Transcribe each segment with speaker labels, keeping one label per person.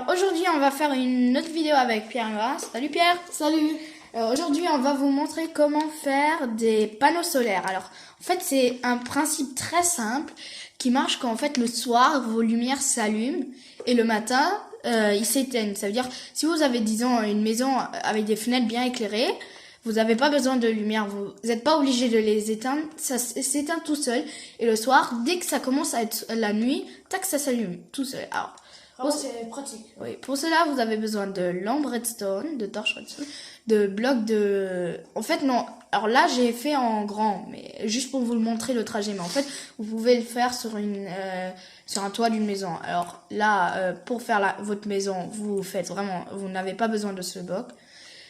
Speaker 1: Alors aujourd'hui on va faire une autre vidéo avec Pierre Noir. Salut Pierre.
Speaker 2: Salut.
Speaker 1: Aujourd'hui on va vous montrer comment faire des panneaux solaires. Alors en fait c'est un principe très simple qui marche quand en fait le soir vos lumières s'allument et le matin ils s'éteignent. Ça veut dire si vous avez disons une maison avec des fenêtres bien éclairées, vous n'avez pas besoin de lumière, vous n'êtes pas obligé de les éteindre, ça s'éteint tout seul. Et le soir, dès que ça commence à être la nuit, tac, ça s'allume tout seul. Alors,
Speaker 2: c'est pratique.
Speaker 1: oui, pour cela, vous avez besoin de lampes redstone, de torches redstone, de blocs de... En fait, non. Alors là, j'ai fait en grand, mais juste pour vous le montrer le trajet. Mais en fait, vous pouvez le faire sur un toit d'une maison. Alors là, pour faire votre maison, vous n'avez pas besoin de ce bloc.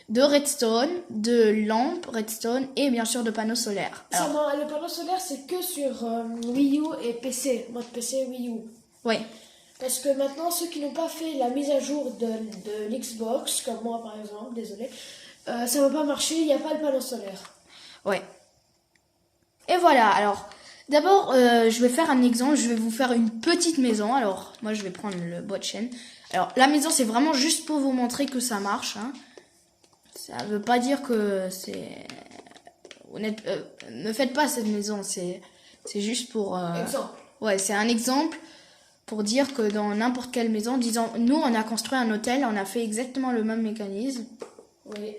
Speaker 1: De redstone, de lampes redstone et bien sûr de panneaux solaires.
Speaker 2: Alors, le panneau solaire, c'est que sur Wii U et PC, mode PC Wii U.
Speaker 1: Oui.
Speaker 2: Parce que maintenant, ceux qui n'ont pas fait la mise à jour de l'Xbox, comme moi par exemple, désolé, ça va pas marcher, il n'y a pas le panneau solaire.
Speaker 1: Ouais. Et voilà, alors, d'abord, je vais faire un exemple, je vais vous faire une petite maison. Alors, moi, je vais prendre le bois de chêne. Alors, la maison, c'est vraiment juste pour vous montrer que ça marche, hein. Ça veut pas dire que c'est... ne faites pas cette maison, c'est juste pour...
Speaker 2: Exemple.
Speaker 1: Ouais, c'est un exemple pour dire que dans n'importe quelle maison, disons, nous, on a construit un hôtel, on a fait exactement le même mécanisme.
Speaker 2: Oui.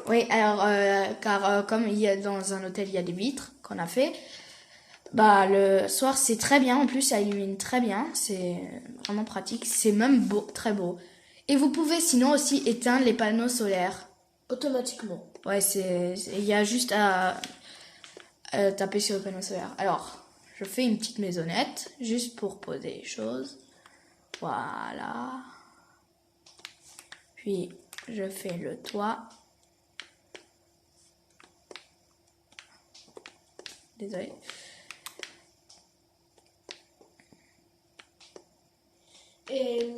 Speaker 1: Oui, alors, car comme il y a dans un hôtel, il y a des vitres qu'on a fait, bah, le soir, c'est très bien, en plus, ça illumine très bien, c'est vraiment pratique, c'est même beau, très beau. Et vous pouvez sinon aussi éteindre les panneaux solaires.
Speaker 2: Automatiquement.
Speaker 1: Ouais, il y a juste à taper sur le panneau solaire. Alors, je fais une petite maisonnette, juste pour poser les choses. Voilà. Puis, je fais le toit. Désolé.
Speaker 2: Et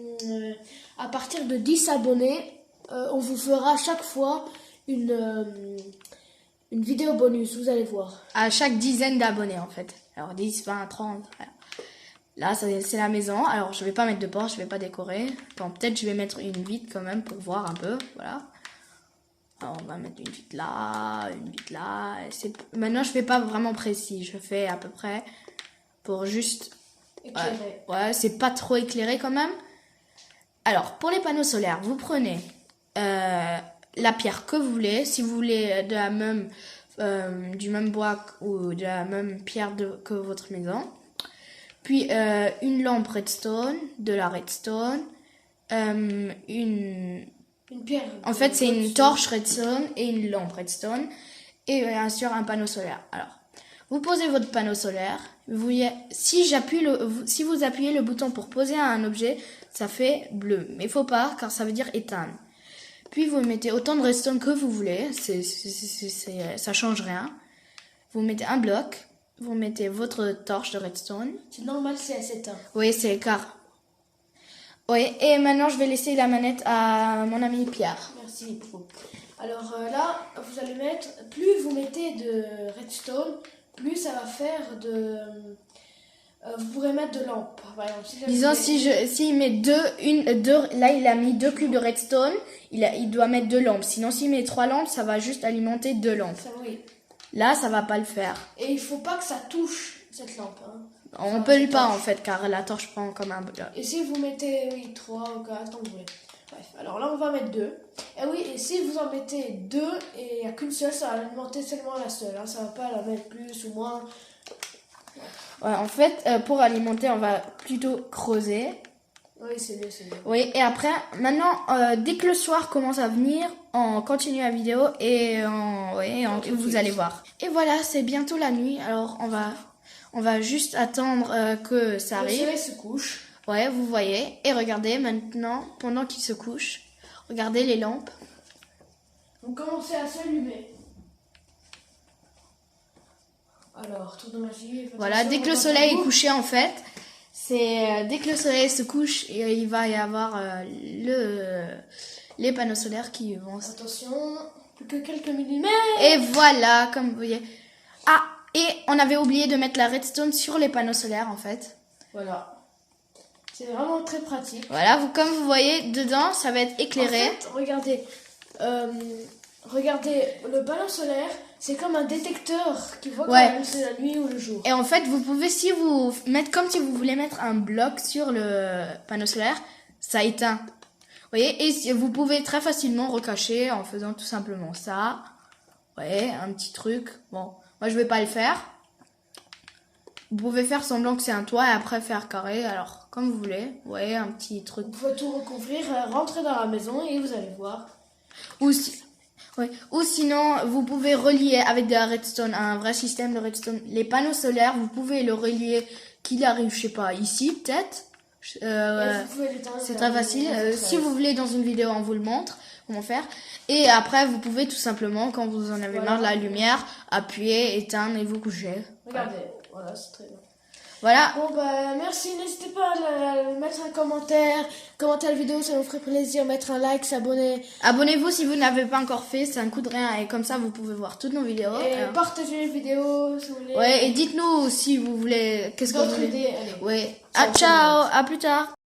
Speaker 2: à partir de 10 abonnés, on vous fera chaque fois une vidéo bonus, vous allez voir.
Speaker 1: À chaque dizaine d'abonnés, en fait. Alors, 10, 20, 30. Voilà. Là, c'est la maison. Alors, je vais pas mettre de porte, je vais pas décorer. Bon, peut-être je vais mettre une vitre quand même pour voir un peu. Voilà. Alors, on va mettre une vitre là, une vitre là. Maintenant, je fais pas vraiment précis. Je fais à peu près pour juste...
Speaker 2: Éclairé.
Speaker 1: Ouais, c'est pas trop éclairé quand même. Alors, pour les panneaux solaires, vous prenez la pierre que vous voulez. Si vous voulez de la même, du même bois ou de la même pierre que votre maison. Puis, une lampe redstone, de la redstone,
Speaker 2: Une pierre.
Speaker 1: En fait, c'est une torche redstone et une lampe redstone. Et bien sûr, un panneau solaire. Alors, vous posez votre panneau solaire. Si vous appuyez le bouton pour poser un objet, ça fait bleu. Mais il faut pas, car ça veut dire éteindre. Puis vous mettez autant de redstone que vous voulez. Ça change rien. Vous mettez un bloc. Vous mettez votre torche de redstone.
Speaker 2: C'est normal, c'est éteint.
Speaker 1: Oui, c'est car. Oui, et maintenant je vais laisser la manette à mon ami Pierre.
Speaker 2: Merci. Alors là, vous allez mettre, plus vous mettez de redstone, plus ça va faire de... vous pourrez mettre de lampes. Par exemple,
Speaker 1: Disons, s'il met là il a mis 2 cubes de redstone, il doit mettre 2 lampes. Sinon, s'il met 3 lampes, ça va juste alimenter 2 lampes.
Speaker 2: Ça, oui.
Speaker 1: Là, ça va pas le faire.
Speaker 2: Et il faut pas que ça touche cette lampe. Hein.
Speaker 1: On peut pas en fait, car la torche prend comme un bloc.
Speaker 2: Et si vous mettez, 3 ou 4, tant que vous voulez. Bref, alors là, on va mettre 2. Et oui, et si vous en mettez 2 et il n'y a qu'une seule, ça va alimenter seulement la seule. Hein. Ça va pas la mettre plus ou moins.
Speaker 1: Ouais, en fait, pour alimenter, on va plutôt creuser.
Speaker 2: Oui, c'est mieux, c'est mieux.
Speaker 1: Oui, et après, maintenant, dès que le soir commence à venir, on continue la vidéo et vous allez voir. Et voilà, c'est bientôt la nuit, alors on va juste attendre que ça arrive.
Speaker 2: Le soleil se couche.
Speaker 1: Ouais, vous voyez. Et regardez maintenant, pendant qu'il se couche, regardez les lampes.
Speaker 2: Vous commencez à s'allumer. Alors, tour de magie.
Speaker 1: Voilà, dès que le soleil est couché en fait, dès que le soleil se couche, il va y avoir les panneaux solaires qui vont...
Speaker 2: Attention, plus que quelques millimètres.
Speaker 1: Et voilà, comme vous voyez. Ah, et on avait oublié de mettre la redstone sur les panneaux solaires en fait.
Speaker 2: Voilà. C'est vraiment très pratique.
Speaker 1: Voilà, comme vous voyez, dedans, ça va être éclairé.
Speaker 2: En fait, regardez, regardez, le panneau solaire, c'est comme un détecteur qui voit
Speaker 1: Ouais.
Speaker 2: quand c'est la nuit ou le jour.
Speaker 1: Et en fait, vous pouvez, si vous mettre comme si vous voulez mettre un bloc sur le panneau solaire, ça éteint. Vous voyez, et vous pouvez très facilement recacher en faisant tout simplement ça. Vous voyez, un petit truc. Bon, moi je vais pas le faire. Vous pouvez faire semblant que c'est un toit et après faire carré. Alors, comme vous voulez. Vous voyez, un petit truc.
Speaker 2: Vous pouvez tout recouvrir, rentrer dans la maison et vous allez voir.
Speaker 1: Ou, ou sinon, vous pouvez relier avec de la redstone, un vrai système de redstone. Les panneaux solaires, vous pouvez le relier qu'il arrive, je sais pas, ici peut-être.
Speaker 2: Et vous pouvez l'éteindre
Speaker 1: C'est
Speaker 2: à
Speaker 1: très
Speaker 2: la
Speaker 1: facile.
Speaker 2: maison,
Speaker 1: Si vous voulez, dans une vidéo, on vous le montre comment faire. Et après, vous pouvez tout simplement, quand vous en avez marre de la lumière, appuyer, éteindre et vous coucher.
Speaker 2: Regardez, voilà, c'est très bien.
Speaker 1: Voilà.
Speaker 2: Bon bah merci, n'hésitez pas à mettre un commentaire, commenter la vidéo, ça nous ferait plaisir, mettre un like, s'abonner
Speaker 1: Abonnez-vous si vous n'avez pas encore fait, c'est un coup de rien et comme ça vous pouvez voir toutes nos vidéos.
Speaker 2: et partagez les vidéos si vous voulez.
Speaker 1: Ouais, et dites-nous si vous voulez, qu'est-ce que vous
Speaker 2: D'autres
Speaker 1: voulez.
Speaker 2: idées, allez.
Speaker 1: Ouais.
Speaker 2: Ciao,
Speaker 1: Ah, ciao, à plus tard.